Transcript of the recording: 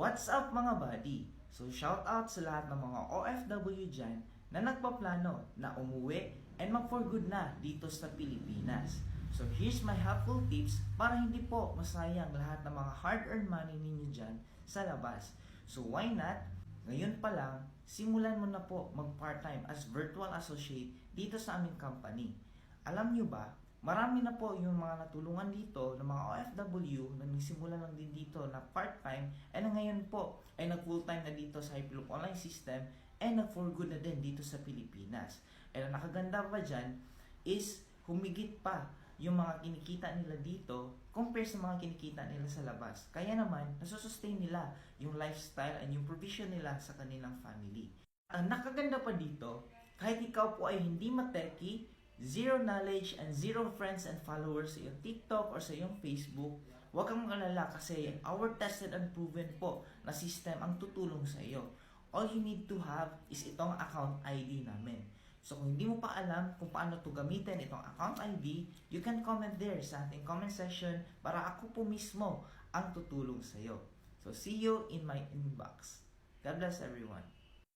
What's up mga buddy? So shout out sa lahat ng mga OFW dyan na nagpaplano na umuwi and mag-for good na dito sa Pilipinas. So here's my helpful tips para hindi po masayang lahat ng mga hard-earned money ninyo dyan sa labas. So why not? Ngayon pa lang, simulan mo na po mag-part-time as virtual associate dito sa aming company. Alam nyo ba, marami na po yung mga natulungan dito ng mga OFW na nagsimula lang din dito na part-time and ngayon po ay nag-full-time na dito sa Hyperloop Online System and nag-for good na din dito sa Pilipinas. And ang nakaganda pa dyan is humigit pa yung mga kinikita nila dito compare sa mga kinikita nila sa labas. Kaya naman, nasusustain nila yung lifestyle and yung provision nila sa kanilang family. Ang nakaganda pa dito, kahit ikaw po ay hindi mateki, zero knowledge and zero friends and followers sa iyong TikTok or sa iyong Facebook, huwag kang mag-alala kasi our tested and proven po na system ang tutulong sa iyo. All you need to have is itong account ID namin. So kung hindi mo pa alam kung paano to gamitin itong account ID, you can comment there sa ating comment section para ako po mismo ang tutulong sa iyo. So see you in my inbox. God bless everyone.